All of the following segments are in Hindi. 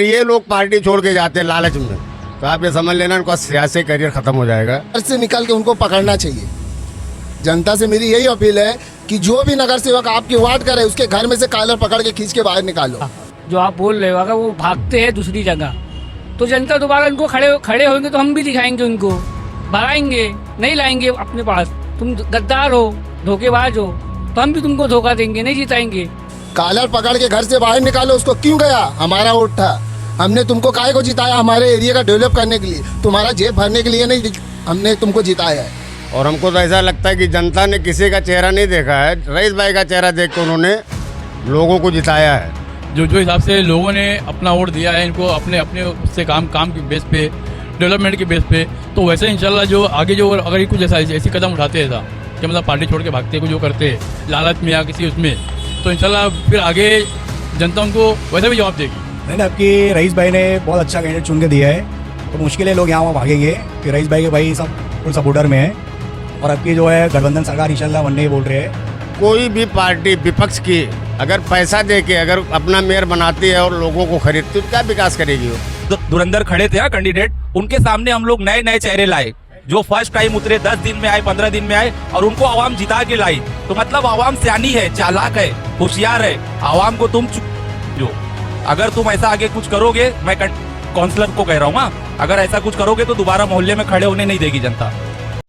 ये लोग पार्टी छोड़ के जाते हैं लालच में, तो आप ये समझ लेना उनका सियासी करियर खत्म हो जाएगा। घर से निकाल के उनको पकड़ना चाहिए। जनता से मेरी यही अपील है कि जो भी नगर सेवक आपकी वार्ड का है उसके घर में से कॉलर पकड़ के खींच के बाहर निकालो। जो आप बोल रहे हो अगर वो भागते हैं दूसरी जगह तो जनता दोबारा उनको खड़े होंगे तो हम भी दिखाएंगे, उनको भगाएंगे, नहीं लाएंगे अपने पास। तुम गद्दार हो, धोखेबाज हो, तो हम भी तुमको धोखा देंगे, नहीं जिताएंगे। कॉलर पकड़ के घर से बाहर निकालो। उसको क्यों गया? हमारा वोट था, हमने तुमको काहे को जिताया? हमारे एरिया का डेवलप करने के लिए, तुम्हारा जेब भरने के लिए नहीं, हमने तुमको जिताया है। और हमको तो ऐसा लगता है कि जनता ने किसी का चेहरा नहीं देखा है, रईस भाई का चेहरा देख कर उन्होंने लोगों को जिताया है। जो हिसाब से लोगों ने अपना वोट दिया है इनको अपने से काम के बेस पे, डेवलपमेंट के बेस पे, तो वैसे इंशाल्लाह जो आगे जो अगर कुछ ऐसी कदम उठाते हैं कि मतलब पार्टी छोड़ के भागते कुछ जो करते हैं लालच में या किसी उसमें, तो इंशाल्लाह फिर आगे जनता उनको वैसे भी जवाब देगी। नहीं, आपकी रईस भाई ने बहुत अच्छा कैंडिडेट चुन के दिया है, तो मुश्किल है लोग यहाँ वहाँ भागेंगे कि रईस भाई के भाई सब फुल सपोर्टर में है। और आपकी जो है गठबंधन सरकार इंशाल्लाह बनने ही बोल रहे हैं। कोई भी पार्टी विपक्ष की अगर पैसा दे के अगर अपना मेयर बनाती है और लोगों को खरीदती है, क्या विकास करेगी वो? धुरंधर खड़े थे कैंडिडेट, उनके सामने हम लोग नए नए चेहरे लाए जो फर्स्ट टाइम उतरे, 10 दिन में आए, 15 दिन में आए और उनको आवाम जिता के लाई। तो मतलब आवाम सियानी है, चालाक है, होशियार है। आवाम को तुम जो अगर तुम ऐसा आगे कुछ करोगे, मैं काउंसलर को कह रहा हूँ, अगर ऐसा कुछ करोगे तो दोबारा मोहल्ले में खड़े होने नहीं देगी जनता।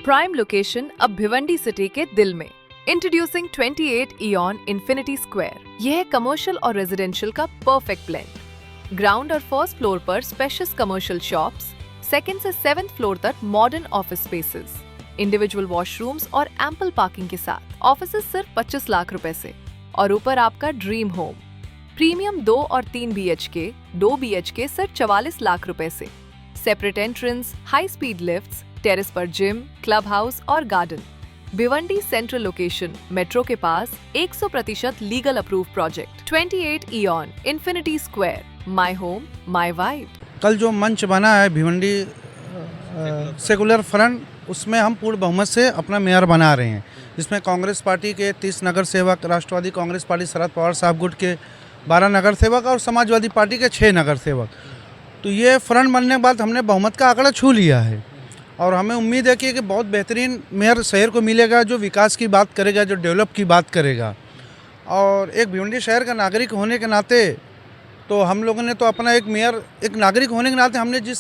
प्राइम लोकेशन अब भिवंडी सिटी के दिल में। Introducing 28 ion infinity square. यह है कमर्शियल और रेजिडेंशियल का परफेक्ट ब्लेंड। ग्राउंड और फर्स्ट फ्लोर पर स्पेशियस कमर्शियल शॉप्स, सेकंड से 7th फ्लोर तक modern office spaces, individual washrooms और एम्पल पार्किंग के साथ। ऑफिसेस सिर्फ 25 लाख रुपए से और ऊपर आपका ड्रीम होम। प्रीमियम 2 और 3 BHK, 2 BHK सिर्फ 44 लाख रुपए से। Separate entrance, high speed lifts, terrace पर जिम, क्लब हाउस और garden. Bhiwandi central location, metro के पास 100% legal approve project. 28 ion infinity square, my home my vibe. कल जो मंच बना है भिवंडी सेकुलर फ्रंट, उसमें हम पूर्ण बहुमत से अपना मेयर बना रहे हैं, जिसमें कांग्रेस पार्टी के 30 नगर सेवक, राष्ट्रवादी कांग्रेस पार्टी शरद पवार साहब गुट के 12 नगर सेवक और समाजवादी पार्टी के 6 नगर सेवक। तो ये फ्रंट बनने के बाद हमने बहुमत का आंकड़ा छू लिया है और हमें उम्मीद है कि बहुत बेहतरीन मेयर शहर को मिलेगा, जो विकास की बात करेगा, जो डेवलप की बात करेगा। और एक भिवंडी शहर का नागरिक होने के नाते तो हम लोगों ने तो अपना एक मेयर, एक नागरिक होने के नाते हमने जिस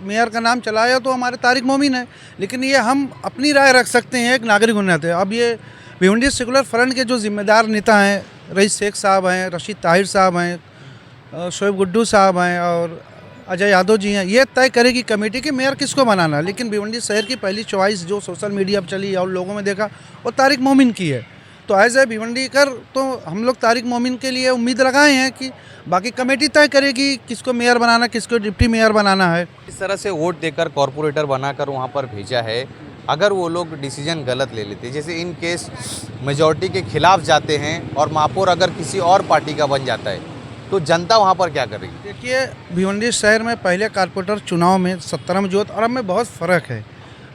मेयर का नाम चलाया तो हमारे तारिक मोमिन है, लेकिन ये हम अपनी राय रख सकते हैं एक नागरिक होने के नाते। अब ये भिवंडी सेकुलर फ्रंट के जो जिम्मेदार नेता हैं, रईस शेख साहब हैं, रशीद ताहिर साहब हैं, शोएब गुड्डू साहब हैं और अजय यादव जी हैं, ये तय करेगी कमेटी कि मेयर किसको बनाना। लेकिन भिवंडी शहर की पहली चॉइस जो सोशल मीडिया पर चली और लोगों में देखा वो तारिक मोमिन की है। तो एज ए भिवंडी कर तो हम लोग तारिक मोमिन के लिए उम्मीद लगाए हैं कि बाकी कमेटी तय करेगी किसको मेयर बनाना, किसको डिप्टी मेयर बनाना है। इस तरह से वोट देकर कॉरपोरेटर बनाकर वहाँ पर भेजा है, अगर वो लोग डिसीजन गलत ले लेते, जैसे इन केस मेजॉरिटी के खिलाफ जाते हैं और महापौर अगर किसी और पार्टी का बन जाता है तो जनता वहाँ पर क्या करेगी? देखिए, भिवंडी शहर में पहले कॉरपोरेटर चुनाव में 17 में जोत और अब में बहुत फ़र्क है।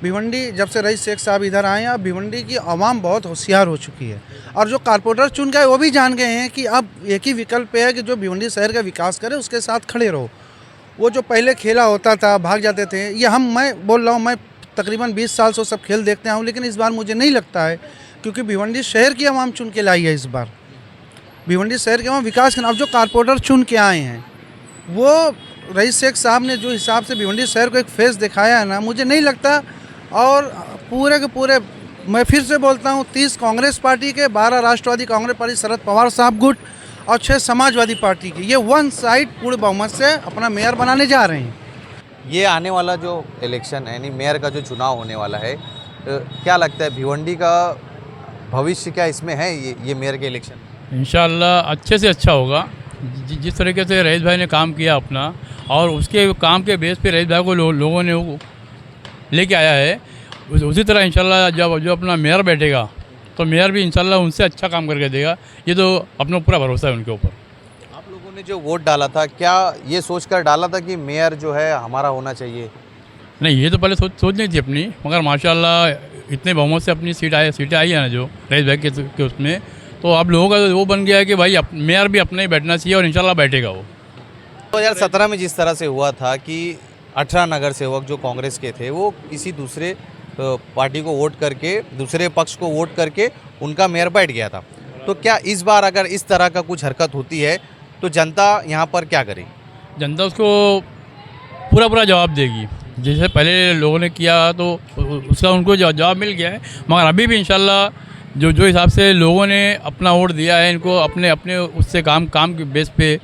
भिवंडी जब से रईस शेख साहब इधर आए हैं, अब भिवंडी की आवाम बहुत होशियार हो चुकी है और जो कॉरपोरेटर चुन गए वो भी जान गए हैं कि अब एक ही विकल्प है कि जो भिवंडी शहर का विकास करे उसके साथ खड़े रहो। वो जो पहले खेला होता था, भाग जाते थे, ये मैं बोल रहा हूँ, मैं तकरीबन 20 साल से सब खेल देखते आऊँ, लेकिन इस बार मुझे नहीं लगता है, क्योंकि भिवंडी शहर की आवाम चुन के लाई है। इस बार भिवंडी शहर के वहाँ विकास करना, अब जो कॉरपोरेटर चुन के आए हैं वो रईस शेख साहब ने जो हिसाब से भिवंडी शहर को एक फेस दिखाया है ना, मुझे नहीं लगता। और पूरे के पूरे मैं फिर से बोलता हूँ, 30 कांग्रेस पार्टी के, 12 राष्ट्रवादी कांग्रेस पार्टी शरद पवार साहब गुट और 6 समाजवादी पार्टी के, ये वन साइड पूर्ण बहुमत से अपना मेयर बनाने जा रहे हैं। ये आने वाला जो इलेक्शन यानी मेयर का जो चुनाव होने वाला है, क्या लगता है भिवंडी का भविष्य क्या इसमें है? ये मेयर के इलेक्शन इंशाल्लाह अच्छे से अच्छा होगा। जिस तरीके से रईस भाई ने काम किया अपना, और उसके काम के बेस पे रईस भाई को लोगों ने लेके आया है, उसी तरह इंशाल्लाह जब जो अपना मेयर बैठेगा तो मेयर भी इंशाल्लाह उनसे अच्छा काम करके देगा। ये तो अपना पूरा भरोसा है उनके ऊपर। आप लोगों ने जो वोट डाला था, क्या ये सोचकर डाला था कि मेयर जो है हमारा होना चाहिए? नहीं, ये तो पहले सोच नहीं थी अपनी, मगर माशाल्लाह इतने बहुमत से अपनी सीटें आई है ना जो रईस भाई के उसमें, तो आप लोगों का वो बन गया है कि भाई मेयर भी अपने ही बैठना चाहिए और इंशाल्लाह बैठेगा वो। 2017 में जिस तरह से हुआ था कि 18 नगर सेवक जो कांग्रेस के थे वो किसी दूसरे पार्टी को वोट करके, दूसरे पक्ष को वोट करके उनका मेयर बैठ गया था, तो क्या इस बार अगर इस तरह का कुछ हरकत होती है तो जनता यहाँ पर क्या करेगी? जनता उसको पूरा जवाब देगी। जैसे पहले लोगों ने किया तो उसका उनको जवाब मिल गया है, मगर अभी भी इंशाल्लाह जो हिसाब से लोगों ने अपना वोट दिया है इनको अपने उससे काम के बेस पे,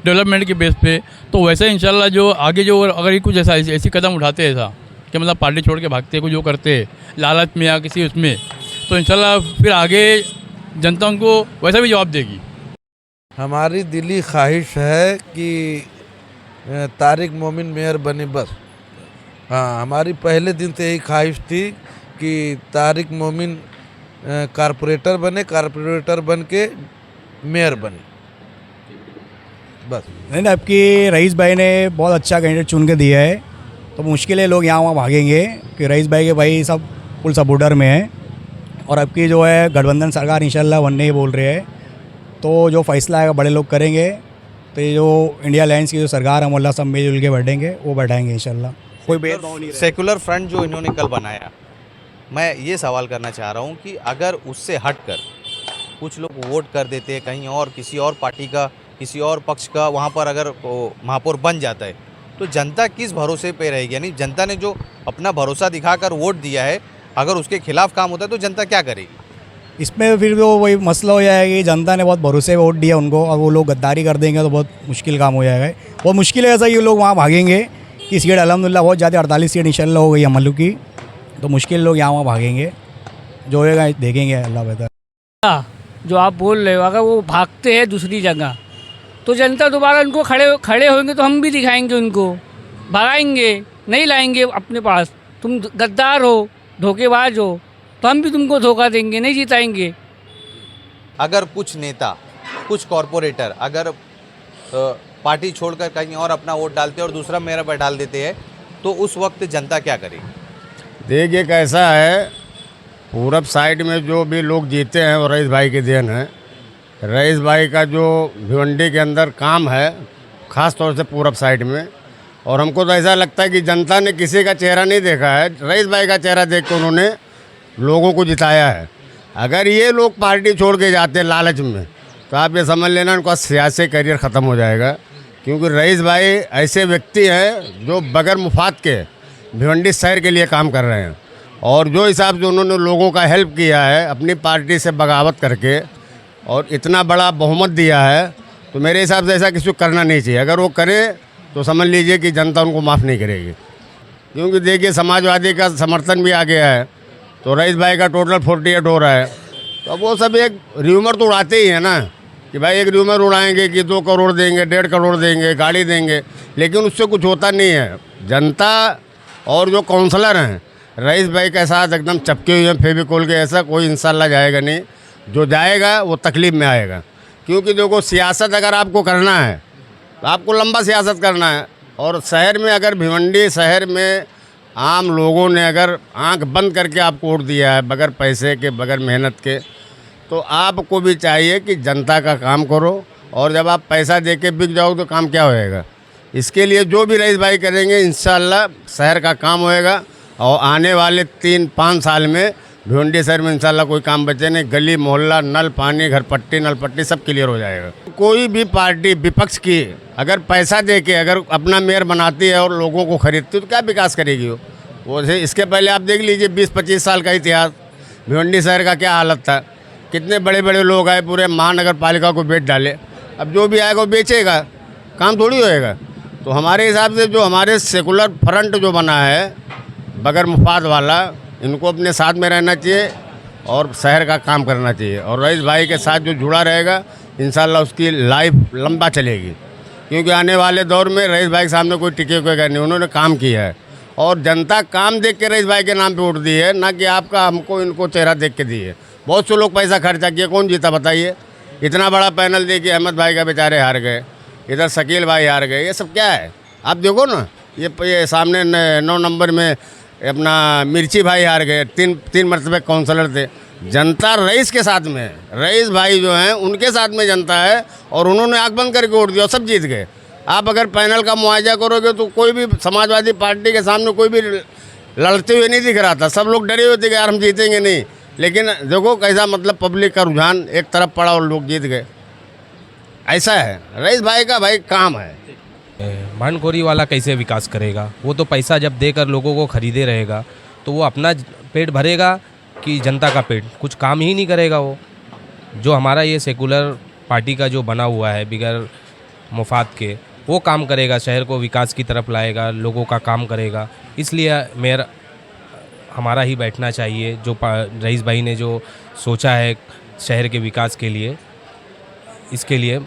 डेवलपमेंट के बेस पे, तो वैसे इंशाल्लाह जो आगे जो अगर ये कुछ ऐसी कदम उठाते ऐसा कि मतलब पार्टी छोड़ के भागते कुछ जो करते लालच में या किसी उसमें, तो इंशाल्लाह फिर आगे जनता उनको वैसा भी जवाब देगी। हमारी दिली ख्वाहिश है कि तारिक मोमिन मेयर बने बस। हाँ, हमारी पहले दिन से यही ख्वाहिश थी कि तारिक मोमिन कारपोरेटर बने, कारपोरेटर बन के मेयर बने बस। नहीं, अब की रईस भाई ने बहुत अच्छा कैंडिडेट चुन के दिया है, तो मुश्किल है लोग यहाँ वहाँ भागेंगे कि रईस भाई के भाई सब फुल सपोर्टर में है, और अब की जो है गठबंधन सरकार इंशाल्लाह बनने ही बोल रहे हैं, तो जो फैसला आएगा बड़े लोग करेंगे, तो ये जो इंडिया अलायंस की जो सरकार है मोल्ला सब मिलजुल के बैठेंगे, वो बैठाएंगे इंशाल्लाह, कोई भेदभाव नहीं। सेकुलर फ्रंट जो इन्होंने कल बनाया, मैं ये सवाल करना चाह रहा हूँ कि अगर उससे हटकर कुछ लोग वोट कर देते हैं कहीं और, किसी और पार्टी का, किसी और पक्ष का वहाँ पर अगर महापौर बन जाता है, तो जनता किस भरोसे पे रहेगी? यानी जनता ने जो अपना भरोसा दिखाकर वोट दिया है, अगर उसके खिलाफ काम होता है तो जनता क्या करेगी? इसमें फिर वो वही मसला हो जाएगा कि जनता ने बहुत भरोसे पे वोट दिया उनको, और वो लोग गद्दारी कर देंगे तो बहुत मुश्किल काम हो जाएगा। बहुत मुश्किल है ऐसा, ये लोग वहाँ भागेंगे कि सीट अलहमदिल्ला बहुत ज़्यादा 48 सीट इंशाल्लाह हो गई अमलू की, तो मुश्किल लोग यहाँ वहाँ भागेंगे, जो होएगा देखेंगे अल्लाह बेहतर। जो आप बोल रहे हो, अगर वो भागते हैं दूसरी जगह तो जनता दोबारा उनको खड़े होंगे तो हम भी दिखाएंगे उनको, भगाएंगे, नहीं लाएंगे अपने पास। तुम गद्दार हो, धोखेबाज हो, तो हम भी तुमको धोखा देंगे, नहीं जिताएंगे। अगर कुछ नेता, कुछ कॉरपोरेटर अगर पार्टी छोड़कर कहीं और अपना वोट डालते और दूसरा मेयर पर डाल देते हैं, तो उस वक्त जनता क्या करेगी? देखिए कैसा है, पूरब साइड में जो भी लोग जीते हैं वो रईस भाई की देन है। रईस भाई का जो भिवंडी के अंदर काम है, ख़ास तौर से पूरब साइड में, और हमको तो ऐसा लगता है कि जनता ने किसी का चेहरा नहीं देखा है, रईस भाई का चेहरा देख कर उन्होंने लोगों को जिताया है। अगर ये लोग पार्टी छोड़ के जाते लालच में, तो आप ये समझ लेना उनका सियासी करियर ख़त्म हो जाएगा, क्योंकि रईस भाई ऐसे व्यक्ति हैं जो बगैर मुफाद के भिवंडी शहर के लिए काम कर रहे हैं, और जो हिसाब से उन्होंने लोगों का हेल्प किया है अपनी पार्टी से बगावत करके, और इतना बड़ा बहुमत दिया है, तो मेरे हिसाब से ऐसा किसी को करना नहीं चाहिए। अगर वो करें तो समझ लीजिए कि जनता उनको माफ़ नहीं करेगी, क्योंकि देखिए समाजवादी का समर्थन भी आ गया है, तो रईस भाई का टोटल 48 हो रहा है। तो वो सब एक र्यूमर तो उड़ाते ही है ना, कि भाई एक र्यूमर उड़ाएंगे कि 2 करोड़ देंगे, 1.5 करोड़ देंगे, गाड़ी देंगे, लेकिन उससे कुछ होता नहीं है। जनता और जो काउंसलर हैं रईस भाई के साथ एकदम चपके हुए हैं फेविकोल के, ऐसा कोई इंशाल्लाह जाएगा नहीं, जो जाएगा वो तकलीफ में आएगा। क्योंकि देखो सियासत अगर आपको करना है तो आपको लंबा सियासत करना है, और शहर में अगर भिवंडी शहर में आम लोगों ने अगर आंख बंद करके आपको वोट दिया है बगैर पैसे के, बगैर मेहनत के, तो आपको भी चाहिए कि जनता का काम करो, और जब आप पैसा दे के बिक जाओ तो काम क्या होएगा? इसके लिए जो भी रईस भाई करेंगे इंशाल्लाह शहर का काम होएगा, और आने वाले 3-5 साल में भिवंडी शहर में इंशाल्लाह कोई काम बचे नहीं, गली मोहल्ला, नल पानी, घर पट्टी, नल पट्टी सब क्लियर हो जाएगा। कोई भी पार्टी विपक्ष की अगर पैसा दे के अगर अपना मेयर बनाती है और लोगों को खरीदती है तो क्या विकास करेगी वो? इसके पहले आप देख लीजिए 20-25 साल का इतिहास, भिवंडी शहर का क्या हालत था, कितने बड़े बड़े लोग आए, पूरे महानगर पालिका को बेच डाले। अब जो भी आएगा वो बेचेगा, काम थोड़ी होएगा। तो हमारे हिसाब से जो हमारे सेकुलर फ्रंट जो बना है बगैर मुफाद वाला, इनको अपने साथ में रहना चाहिए और शहर का काम करना चाहिए, और रईस भाई के साथ जो जुड़ा रहेगा इंशाल्लाह उसकी लाइफ लंबा चलेगी, क्योंकि आने वाले दौर में रईस भाई के सामने कोई टिकेगा नहीं, उन्होंने काम किया है, और जनता काम देख के रईस भाई के नाम पे वोट दी है, ना कि आपका हमको इनको चेहरा देख के दी है। बहुत से लोग पैसा खर्चा किए, कौन जीता बताइए? इतना बड़ा पैनल देखिए, अहमद भाई का बेचारे हार गए, इधर शकील भाई हार गए, ये सब क्या है? आप देखो ना, ये सामने 9 नंबर में अपना मिर्ची भाई हार गए, तीन मरतबे काउंसलर थे। जनता रईस के साथ में, रईस भाई जो हैं उनके साथ में जनता है, और उन्होंने आँख बंद करके वोट दिया, सब जीत गए। आप अगर पैनल का मुआवजा करोगे तो कोई भी समाजवादी पार्टी के सामने कोई भी लड़ते हुए नहीं दिख रहा था। सब लोग डरे हुए थे कि यार हम जीतेंगे नहीं, लेकिन देखो कैसा मतलब पब्लिक का रुझान एक तरफ पड़ा और लोग जीत गए। ऐसा है रईस भाई का भाई काम है। भंडखोरी वाला कैसे विकास करेगा? वो तो पैसा जब देकर लोगों को खरीदे रहेगा तो वो अपना पेट भरेगा कि जनता का पेट? कुछ काम ही नहीं करेगा वो। जो हमारा ये सेकुलर पार्टी का जो बना हुआ है बगैर मुफाद के, वो काम करेगा, शहर को विकास की तरफ लाएगा, लोगों का काम करेगा। इसलिए मेयर हमारा ही बैठना चाहिए। जो रईस भाई ने जो सोचा है शहर के विकास के लिए, इसके लिए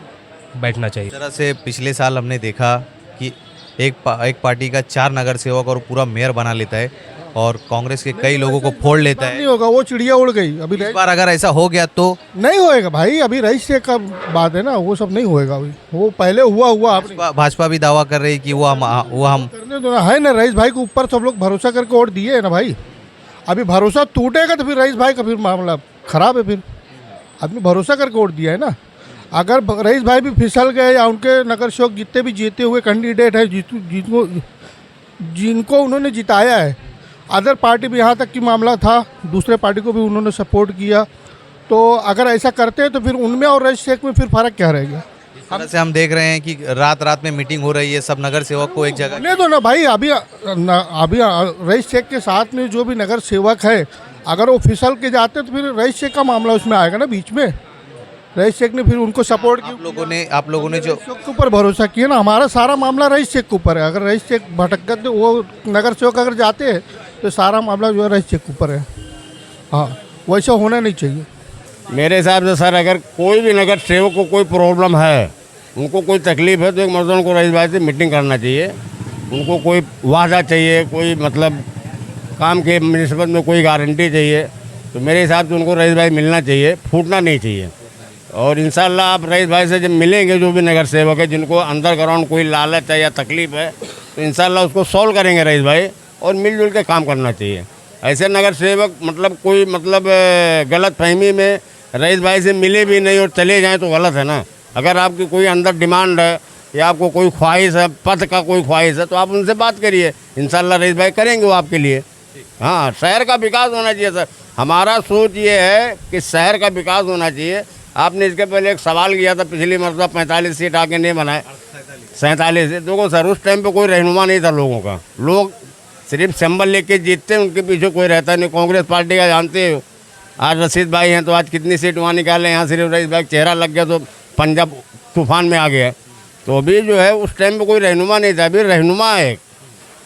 बैठना चाहिए। इस तरह से पिछले साल हमने देखा कि एक पार्टी का 4 नगर सेवक और पूरा मेयर बना लेता है और कांग्रेस के कई लोगों को फोड़ लेता है। नहीं होगा, वो चिड़िया उड़ गई। अभी इस बार अगर ऐसा हो गया तो नहीं होएगा भाई, अभी रईस शेख का बात है ना, वो सब नहीं होएगा। अभी वो पहले हुआ। भाजपा भी दावा कर रही है कि वो हम करने दो ना, है ना, रईस भाई के ऊपर सब लोग भरोसा करके वोट दिए है ना भाई। अभी भरोसा टूटेगा तो फिर रईस भाई का फिर मामला खराब है। फिर आदमी भरोसा करके वोट दिया है ना। अगर रईस भाई भी फिसल गए या उनके नगर सेवक जितने भी जीते हुए कैंडिडेट है जिनको उन्होंने जिताया है, अदर पार्टी भी यहाँ तक की मामला था, दूसरे पार्टी को भी उन्होंने सपोर्ट किया, तो अगर ऐसा करते हैं तो फिर उनमें और रईस शेख में फिर फ़र्क क्या रहेगा? इस तरह से हम देख रहे हैं कि रात में मीटिंग हो रही है, सब नगर सेवक को एक जगह नहीं तो ना भाई। अभी रईस शेख के साथ में जो भी नगर सेवक है, अगर वो फिसल के जाते तो फिर रईस शेख का मामला उसमें आएगा ना बीच में। रईस शेख ने फिर उनको सपोर्ट किया। आप लोगों ने जो के ऊपर भरोसा किया ना, हमारा सारा मामला रईस शेख के ऊपर है। अगर रईस शेख भटक गए तो वो नगर सेवक अगर जाते हैं तो सारा मामला जो है रईस शेख के ऊपर है। हाँ, वैसा होना नहीं चाहिए मेरे हिसाब से। सर अगर कोई भी नगर सेवक को कोई प्रॉब्लम है, उनको कोई तकलीफ है, तो एक मर्दों को रईस भाई से मीटिंग करना चाहिए। उनको कोई वादा चाहिए, कोई मतलब काम के निस्बत में कोई गारंटी चाहिए, तो मेरे हिसाब से उनको रईस भाई मिलना चाहिए, फूटना नहीं चाहिए। और इंशाल्लाह आप रईस भाई से जब मिलेंगे, जो भी नगर सेवक है जिनको अंदर ग्राउंड कोई लालच है या तकलीफ है, तो इंशाल्लाह उसको सॉल्व करेंगे रईस भाई, और मिलजुल के काम करना चाहिए। ऐसे नगर सेवक मतलब कोई मतलब गलत फहमी में रईस भाई से मिले भी नहीं और चले जाएं तो गलत है ना। अगर आपकी कोई अंदर डिमांड है या आपको कोई ख्वाहिश है, पद का कोई ख्वाहिश है, तो आप उनसे बात करिए, इंशाल्लाह रईस भाई करेंगे वो आपके लिए। हाँ, शहर का विकास होना चाहिए सर। हमारा सोच ये है कि शहर का विकास होना चाहिए। आपने इसके पहले एक सवाल किया था, पिछली मरतबा 45 सीट आके नहीं बनाए, 47 है। देखो सर, उस टाइम पे कोई रहनुमा नहीं था लोगों का। लोग सिर्फ सिंबल लेके जीतते हैं, उनके पीछे कोई रहता नहीं। कांग्रेस पार्टी का जानते हो, आज रशीद भाई हैं तो आज कितनी सीट वहाँ निकाले, यहाँ सिर्फ रईस भाई चेहरा लग गया तो पंजाब तूफान में आ गया। तो अभी जो है उस टाइम पे कोई रहनुमा नहीं था, अभी रहनुमा है।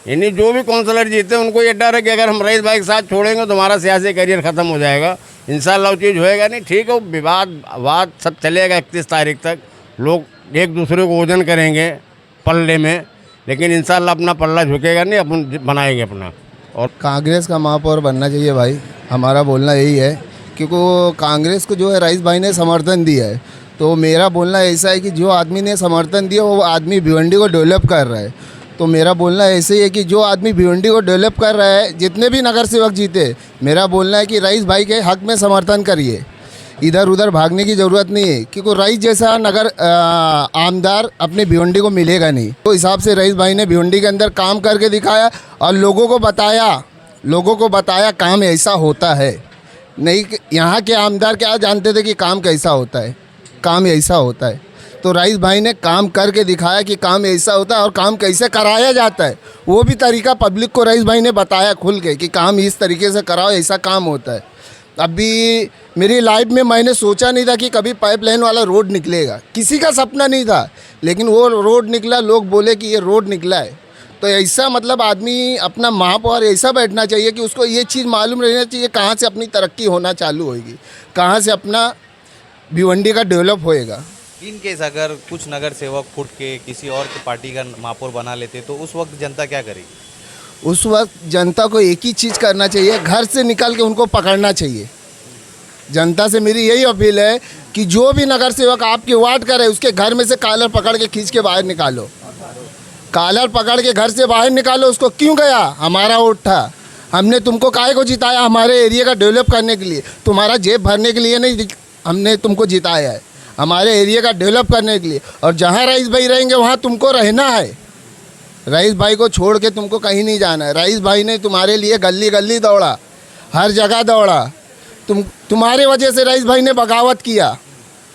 यानी जो भी काउंसलर जीते उनको ये डर है कि अगर हम रईस भाई के साथ छोड़ेंगे तो हमारा सियासी करियर ख़त्म हो जाएगा। इंशाल्लाह वो चीज़ होएगा नहीं। ठीक है, विवाद सब चलेगा 31 तारीख तक, लोग एक दूसरे को ओजन करेंगे पल्ले में, लेकिन इंशाल्लाह अपना पल्ला झुकेगा नहीं, अपन बनाएंगे अपना। और कांग्रेस का महापौर बनना चाहिए भाई, हमारा बोलना यही है। क्योंकि कांग्रेस को जो है रईस भाई ने समर्थन दिया है, तो मेरा बोलना ऐसा है कि जो आदमी ने समर्थन दिया वो आदमी भिवंडी को डेवलप कर रहा है। तो मेरा बोलना ऐसे ही है कि जो आदमी भिवंडी को डेवलप कर रहा है, जितने भी नगर सेवक जीते, मेरा बोलना है कि रईस भाई के हक में समर्थन करिए। इधर उधर भागने की ज़रूरत नहीं है, क्योंकि रईस जैसा नगर आमदार अपने भिवंडी को मिलेगा नहीं। तो हिसाब से रईस भाई ने भिवंडी के अंदर काम करके दिखाया और लोगों को बताया काम ऐसा होता है। नहीं, यहाँ के आमदार क्या जानते थे कि काम कैसा होता है, काम ऐसा होता है। तो रईस भाई ने काम करके दिखाया कि काम ऐसा होता है और काम कैसे कराया जाता है, वो भी तरीका पब्लिक को रईस भाई ने बताया खुल के कि काम इस तरीके से कराओ, ऐसा काम होता है। अभी मेरी लाइफ में मैंने सोचा नहीं था कि कभी पाइपलाइन वाला रोड निकलेगा, किसी का सपना नहीं था, लेकिन वो रोड निकला, लोग बोले कि ये रोड निकला है। तो ऐसा मतलब आदमी अपना महापौर ऐसा बैठना चाहिए कि उसको ये चीज़ मालूम रहना चाहिए कहाँ से अपनी तरक्की होना चालू होएगी, कहाँ से अपना भिवंडी का डेवलप होएगा। इन केस अगर कुछ नगर सेवक फुट के किसी और पार्टी का महापौर बना लेते तो उस वक्त जनता क्या करेगी? उस वक्त जनता को एक ही चीज़ करना चाहिए, घर से निकल के उनको पकड़ना चाहिए। जनता से मेरी यही अपील है कि जो भी नगर सेवक आपके वार्ड का है, उसके घर में से कॉलर पकड़ के खींच के बाहर निकालो। कॉलर पकड़ के घर से बाहर निकालो। उसको क्यों गया? हमारा वोट था, हमने तुमको काहे को जिताया? हमारे एरिया का डेवलप करने के लिए, तुम्हारा जेब भरने के लिए नहीं हमने तुमको जिताया है। हमारे एरिया का डेवलप करने के लिए। और जहाँ रईस भाई रहेंगे वहाँ तुमको रहना है। रईस भाई को छोड़ के तुमको कहीं नहीं जाना है। रईस भाई ने तुम्हारे लिए गली गली दौड़ा, हर जगह दौड़ा। तुम्हारे वजह से रईस भाई ने बगावत किया।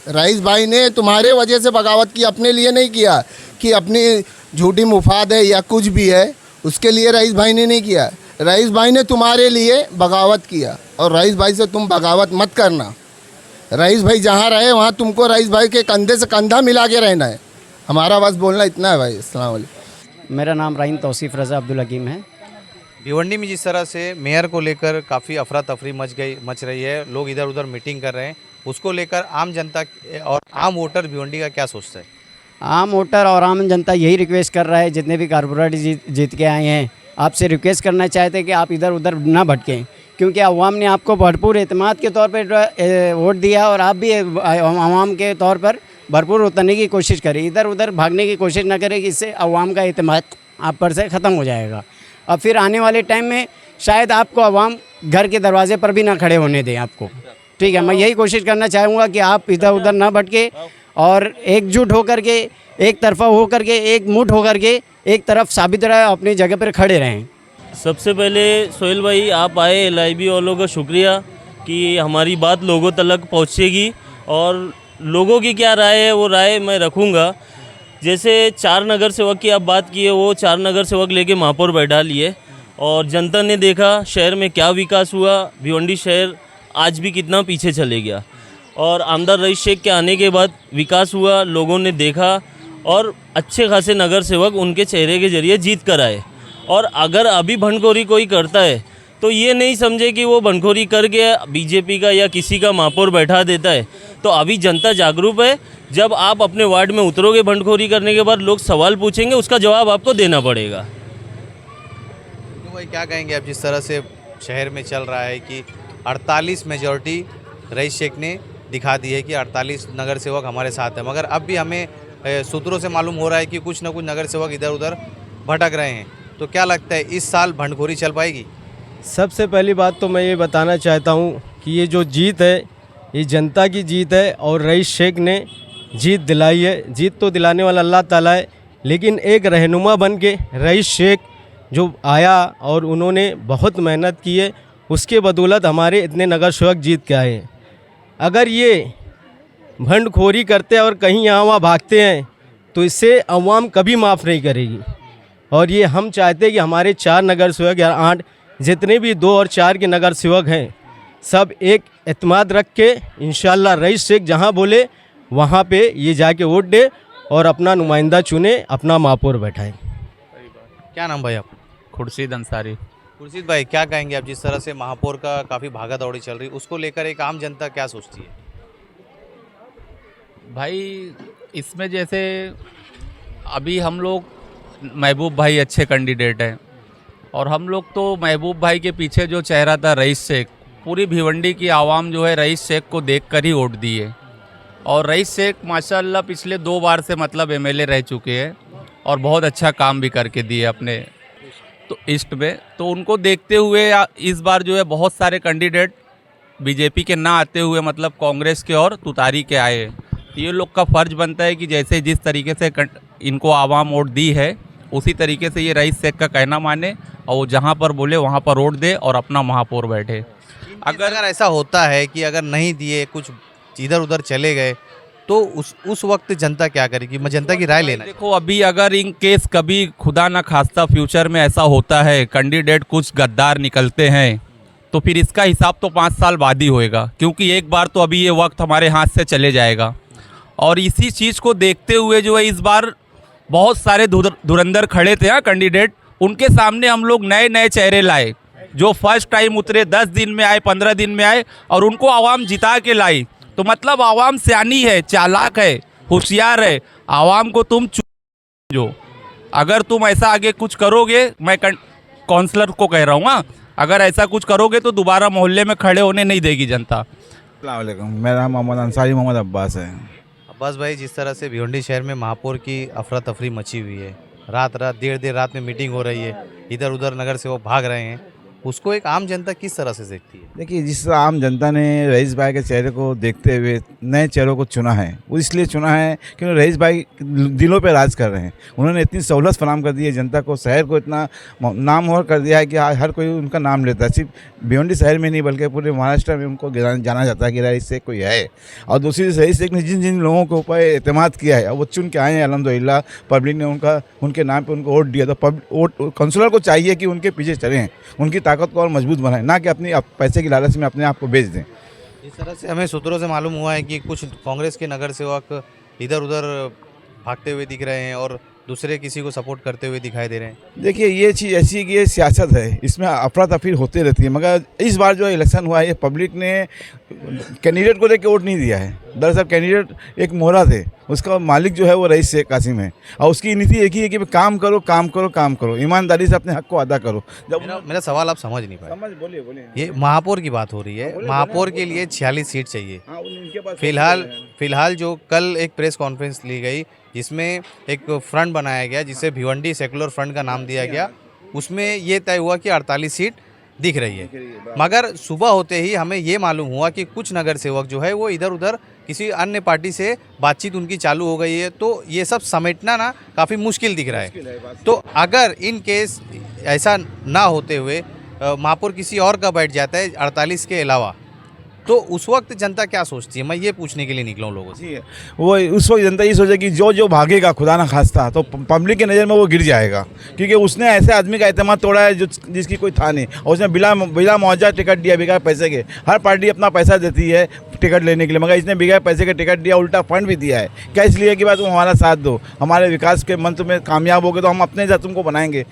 रईस भाई ने तुम्हारे वजह से बगावत की, अपने लिए नहीं किया कि अपनी झूठी मुफाद है या कुछ भी है, उसके लिए रईस भाई ने नहीं किया। रईस भाई ने तुम्हारे लिए बगावत किया और रईस भाई से तुम बगावत मत करना। रईस भाई जहाँ रहे वहाँ तुमको रईस भाई के कंधे से कंधा मिला के रहना है। हमारा बस बोलना इतना है भाई। अस्सलाम वालेकुम। मेरा नाम राइन तौसीफ़ रज़ा अब्दुल हकीम है। भिवंडी में जिस तरह से मेयर को लेकर काफ़ी अफरा तफरी मच रही है, लोग इधर उधर मीटिंग कर रहे हैं, उसको लेकर आम जनता और आम वोटर भिवंडी का क्या सोचता है? आम वोटर और आम जनता यही रिक्वेस्ट कर रहा है, जितने भी कारपोरेटर जीत के आए हैं, आपसे रिक्वेस्ट करना चाहते हैं कि आप इधर उधर ना भटकें, क्योंकि अवाम ने आपको भरपूर एतमाद के तौर पर वोट दिया और आप भी अवाम के तौर पर भरपूर उतरने की कोशिश करें। इधर उधर भागने की कोशिश ना करें कि इससे अवाम का एतमाद आप पर से ख़त्म हो जाएगा और फिर आने वाले टाइम में शायद आपको अवाम घर के दरवाजे पर भी ना खड़े होने दें आपको। ठीक है, मैं यही कोशिश करना चाहूँगा कि आप इधर उधर ना भटके और एकजुट होकर के, एक तरफा होकर के, एक मुठ होकर के एक तरफ साबित रहे, अपनी जगह पर खड़े रहें। सबसे पहले सोहेल भाई, आप आए LIV वालों का शुक्रिया कि हमारी बात लोगों तक पहुँचेगी और लोगों की क्या राय है वो राय मैं रखूँगा। जैसे 4 नगर सेवक की आप बात की है, वो 4 नगर सेवक लेके महापौर बैठा लिए और जनता ने देखा शहर में क्या विकास हुआ। भिवंडी शहर आज भी कितना पीछे चले गया और आमदार रईस शेख के आने के बाद विकास हुआ, लोगों ने देखा और अच्छे खासे नगर सेवक उनके चेहरे के जरिए जीत कर आए। और अगर अभी भंडखोरी कोई करता है तो ये नहीं समझे कि वो भंडखोरी करके बीजेपी का या किसी का महापौर बैठा देता है। तो अभी जनता जागरूक है, जब आप अपने वार्ड में उतरोगे भंडखोरी करने के बाद लोग सवाल पूछेंगे, उसका जवाब आपको देना पड़ेगा। तो भाई क्या कहेंगे आप, जिस तरह से शहर में चल रहा है कि 48 मेजॉरिटी रईस शेख ने दिखा दी है कि 48 नगर सेवक हमारे साथ हैं, मगर अब भी हमें सूत्रों से मालूम हो रहा है कि कुछ ना कुछ नगर सेवक इधर उधर भटक रहे हैं, तो क्या लगता है इस साल भंडखोरी चल पाएगी? सबसे पहली बात तो मैं ये बताना चाहता हूँ कि ये जो जीत है ये जनता की जीत है और रईस शेख ने जीत दिलाई है। जीत तो दिलाने वाला अल्लाह ताला है, लेकिन एक रहनुमा बन के रईस शेख जो आया और उन्होंने बहुत मेहनत की है, उसके बदौलत हमारे इतने नगर सेवक जीत के आए हैं। अगर ये भंडखोरी करते हैं और कहीं यहाँ वहाँ भागते हैं तो इससे अवाम कभी माफ़ नहीं करेगी। और ये हम चाहते हैं कि हमारे 4 नगर सेवक या 8 जितने भी 2 और 4 के नगर सेवक हैं, सब एक एतमाद रख के इंशाल्लाह रईस शेख जहाँ बोले वहाँ पे ये जाके वोट दे और अपना नुमाइंदा चुने, अपना महापौर बैठाएं। क्या नाम भाई आप? खुर्शीद अंसारी। खुर्शीद भाई, क्या कहेंगे आप, जिस तरह से महापौर का काफ़ी भागा दौड़ी चल रही, उसको लेकर एक आम जनता क्या सोचती है? भाई इसमें जैसे अभी हम लोग महबूब भाई अच्छे कैंडिडेट हैं और हम लोग तो महबूब भाई के पीछे जो चेहरा था रईस शेख, पूरी भिवंडी की आवाम जो है रईस शेख को देखकर ही वोट दी है। और रईस शेख माशाल्लाह पिछले 2 बार से मतलब MLA रह चुके हैं और बहुत अच्छा काम भी करके दिए अपने तो ईस्ट में। तो उनको देखते हुए इस बार जो है बहुत सारे कैंडिडेट बीजेपी के ना आते हुए मतलब कांग्रेस के और तुतारी के आए हैं। तो ये लोग का फ़र्ज बनता है कि जैसे जिस तरीके से इनको आवाम वोट दी है उसी तरीके से ये रईस शेख का कहना माने और वो जहाँ पर बोले वहाँ पर वोट दे और अपना महापौर बैठे। अगर ऐसा होता है कि अगर नहीं दिए, कुछ इधर उधर चले गए, तो उस वक्त जनता क्या करेगी? मैं जनता की राय लेना। देखो अभी अगर इन केस कभी खुदा ना खास्ता फ्यूचर में ऐसा होता है, कैंडिडेट कुछ गद्दार निकलते हैं, तो फिर इसका हिसाब तो 5 साल बाद ही होएगा, क्योंकि एक बार तो अभी ये वक्त हमारे हाथ से चले जाएगा। और इसी चीज़ को देखते हुए जो है इस बार बहुत सारे धुरंधर खड़े थे कैंडिडेट, उनके सामने हम लोग नए नए चेहरे लाए जो फर्स्ट टाइम उतरे, 10 दिन में आए, 15 दिन में आए और उनको आवाम जिता के लाई। तो मतलब आवाम सियानी है, चालाक है, होशियार है। आवाम को तुम जो अगर तुम ऐसा आगे कुछ करोगे, मैं काउंसलर को कह रहा हूँ, हाँ, अगर ऐसा कुछ करोगे तो दोबारा मोहल्ले में खड़े होने नहीं देगी जनता। अस्सलाम वालेकुम, मेरा नाम मोहम्मद अंसारी मोहम्मद अब्बास है। अब्बास भाई, जिस तरह से भिवंडी शहर में महापौर की अफरा तफरी मची हुई है, रात देर रात में मीटिंग हो रही है, इधर उधर नगर सेवक भाग रहे हैं, उसको एक आम जनता किस तरह से देखती है? देखिए, जिस तरह आम जनता ने रईस भाई के चेहरे को देखते हुए नए चेहरों को चुना है, वो इसलिए चुना है क्योंकि रईस भाई दिलों पे राज कर रहे हैं। उन्होंने इतनी सहूलत फराहम कर दी है जनता को, शहर को इतना नामवर कर दिया है कि हर कोई उनका नाम लेता है। सिर्फ भिवंडी शहर में नहीं बल्कि पूरे महाराष्ट्र में उनको जाना जाता है कि रईस शेख कोई है। और दूसरी रईस शेख ने जिन जिन लोगों के ऊपर एतमाद किया है वो चुन के आए हैं, अल्हम्दुलिल्लाह पब्लिक ने उनके नाम पर उनको वोट दिया। तो वोट काउंसलर को चाहिए कि उनके पीछे चलें, उनकी ताकत को और मजबूत बनाएं, ना कि अपनी पैसे की लालच में अपने आप को बेच दें। इस तरह से हमें सूत्रों से मालूम हुआ है कि कुछ कांग्रेस के नगर सेवक इधर उधर भागते हुए दिख रहे हैं और दूसरे किसी को सपोर्ट करते हुए दिखाई दे रहे हैं। देखिए, ये चीज़ ऐसी है कि ये सियासत है, इसमें अफरा तफरी होती रहती है। मगर इस बार जो इलेक्शन हुआ है, ये पब्लिक ने कैंडिडेट को लेकर वोट नहीं दिया है। दरअसल कैंडिडेट एक मोहरा थे, उसका मालिक जो है वो रईस शेख कासिम है, और उसकी नीति एक ही है कि काम करो काम करो काम करो, ईमानदारी से अपने हक को अदा करो। जब मेरा सवाल आप समझ नहीं पाए। बोलिए। ये महापौर की बात हो रही है, महापौर के लिए 46 सीट चाहिए। फिलहाल जो कल एक प्रेस कॉन्फ्रेंस ली गई जिसमें एक फ्रंट बनाया गया जिसे भिवंडी सेकुलर फ्रंट का नाम दिया गया, उसमें ये तय हुआ कि 48 सीट दिख रही है। मगर सुबह होते ही हमें ये मालूम हुआ कि कुछ नगर सेवक जो है वो इधर उधर किसी अन्य पार्टी से बातचीत उनकी चालू हो गई है। तो ये सब समेटना ना काफ़ी मुश्किल दिख रहा है। तो अगर इन केस ऐसा ना होते हुए महापौर किसी और का बैठ जाता है 48 के अलावा, तो उस वक्त जनता क्या सोचती है? मैं ये पूछने के लिए निकला हूँ लोगों से। वो उस वक्त जनता ये सोचेगी जो भागेगा खुदा ना खास्ता तो पब्लिक की नज़र में वो गिर जाएगा, क्योंकि उसने ऐसे आदमी का एतमाद तोड़ा है जिसकी कोई था नहीं, और उसने बिला मुआवजा टिकट दिया बगैर पैसे के। हर पार्टी अपना पैसा देती है टिकट लेने के लिए, मगर इसने बगैर पैसे के टिकट दिया, उल्टा फंड भी दिया है। क्या इसलिए कि तुम हमारा साथ दो, हमारे विकास के मंत्र में कामयाब हो गए तो हम अपने साथ तुमको बनाएंगे।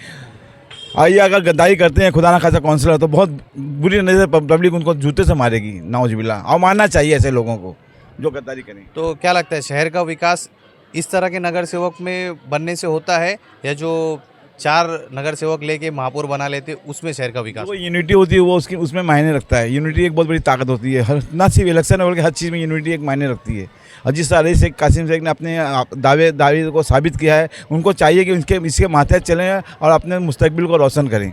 आइए, अगर गद्दारी करते हैं खुदा ना खासा काउंसलर तो बहुत बुरी नज़र पब्लिक उनको जूते से मारेगी, नाउजुबिल्लाह। और मानना चाहिए ऐसे लोगों को जो गद्दारी करें। तो क्या लगता है, शहर का विकास इस तरह के नगर सेवक में बनने से होता है, या जो 4 नगर सेवक लेके महापौर बना लेते उसमें शहर का विकास? वो यूनिटी होती है, वो उसमें मायने रखता है। यूनिटी एक बहुत बड़ी ताकत होती है, ना सिर्फ इलेक्शन में बल्कि हर चीज़ में यूनिटी एक मायने रखती है। और जिस तरह से कासिम शेख ने अपने दावे को साबित किया है, उनको चाहिए कि इसके माथे चलें और अपने मुस्तकबिल को रोशन करें।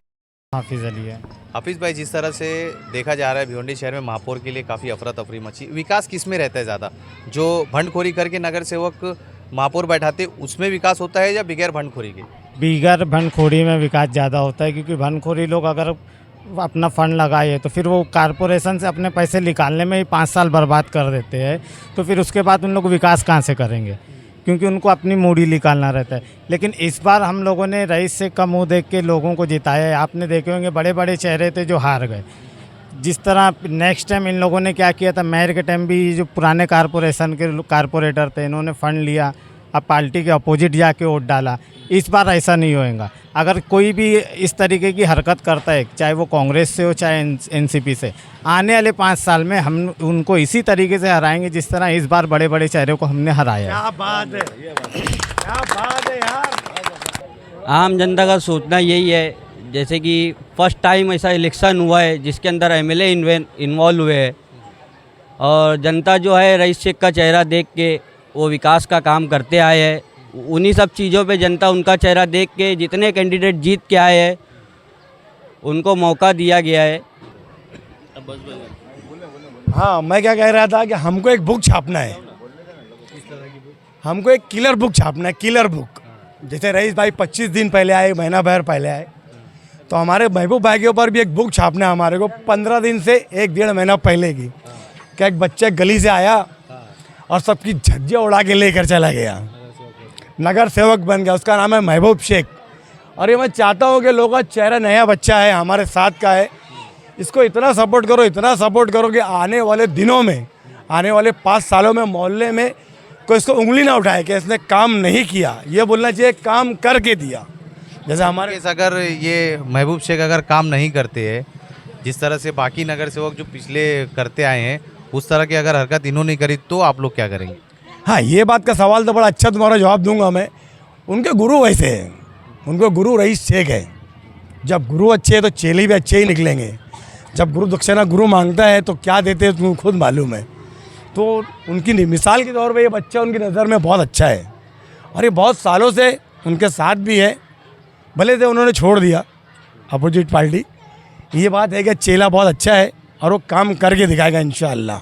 हाफिज़ अली है। हाफिज़ भाई, जिस तरह से देखा जा रहा है भिवंडी शहर में महापौर के लिए काफ़ी अफरा तफरी मची, विकास किस में रहता है ज़्यादा? जो भंडखोरी करके नगर सेवक महापौर बैठाते उसमें विकास होता है, या बगैर भंडखोरी के? बगैर भंडखोरी में विकास ज़्यादा होता है, क्योंकि भंडखोरी लोग अगर अपना फंड लगाए तो फिर वो कारपोरेशन से अपने पैसे निकालने में ही 5 साल बर्बाद कर देते हैं। तो फिर उसके बाद उन लोग विकास कहाँ से करेंगे, क्योंकि उनको अपनी मूड़ी निकालना रहता है। लेकिन इस बार हम लोगों ने रईस शेख का मुंह देख के लोगों को जिताया है। आपने देखे होंगे बड़े बड़े चेहरे थे जो हार गए। जिस तरह नेक्स्ट टाइम इन लोगों ने क्या किया था, मेयर के टाइम भी जो पुराने कारपोरेशन के कारपोरेटर थे, इन्होंने फ़ंड लिया, अब पार्टी के अपोजिट जाके वोट डाला। इस बार ऐसा नहीं होएगा। अगर कोई भी इस तरीके की हरकत करता है, चाहे वो कांग्रेस से हो चाहे एनसीपी से, आने वाले 5 साल में हम उनको इसी तरीके से हराएंगे जिस तरह इस बार बड़े बड़े चेहरों को हमने हराया। क्या बात है, क्या बात है यार। आम जनता का सोचना यही है, जैसे कि फर्स्ट टाइम ऐसा इलेक्शन हुआ है जिसके अंदर एमएलए इन्वॉल्व हुए हैं, और जनता जो है रईस शेख का चेहरा देख के वो विकास का काम करते आए हैं। उन्हीं सब चीज़ों पे जनता उनका चेहरा देख के जितने कैंडिडेट जीत के आए हैं उनको मौका दिया गया है। हाँ, मैं क्या कह रहा था कि हमको एक बुक छापना है, हमको एक किलर बुक छापना है, किलर बुक। जैसे रईस भाई 25 दिन पहले आए, महीना भर पहले आए, तो हमारे महबूब भाई के ऊपर भी एक बुक छापना है हमारे को 15 दिन से 1-1.5 महीना पहले की। क्या एक बच्चा गली से आया और सबकी झज्जियाँ उड़ा के लेकर चला गया, नगर सेवक बन गया, उसका नाम है महबूब शेख। और ये मैं चाहता हूँ कि लोगों का चेहरा, नया बच्चा है, हमारे साथ का है, इसको इतना सपोर्ट करो, इतना सपोर्ट करो कि आने वाले दिनों में, आने वाले 5 सालों में मोहल्ले में कोई इसको उंगली ना उठाए कि इसने काम नहीं किया। ये बोलना चाहिए काम करके दिया। जैसे हमारे अगर ये महबूब शेख अगर काम नहीं करते हैं, जिस तरह से बाकी नगर सेवक जो पिछले करते आए हैं उस तरह की अगर हरकत इन्होंने करी, तो आप लोग क्या करेंगे? हाँ, ये बात का सवाल तो बड़ा अच्छा तुम्हारा जवाब दूंगा मैं। उनके गुरु वैसे हैं, उनको गुरु रईस शेख है। जब गुरु अच्छे हैं तो चेले भी अच्छे ही निकलेंगे। जब गुरु दक्षिणा गुरु मांगता है तो क्या देते हैं तुमको खुद मालूम है। तो उनकी मिसाल के तौर पे ये बच्चा उनकी नज़र में बहुत अच्छा है, और ये बहुत सालों से उनके साथ भी है। भले से उन्होंने छोड़ दिया अपोजिट पार्टी, ये बात है कि चेला बहुत अच्छा है और वो काम करके दिखाएगा इंशाअल्लाह।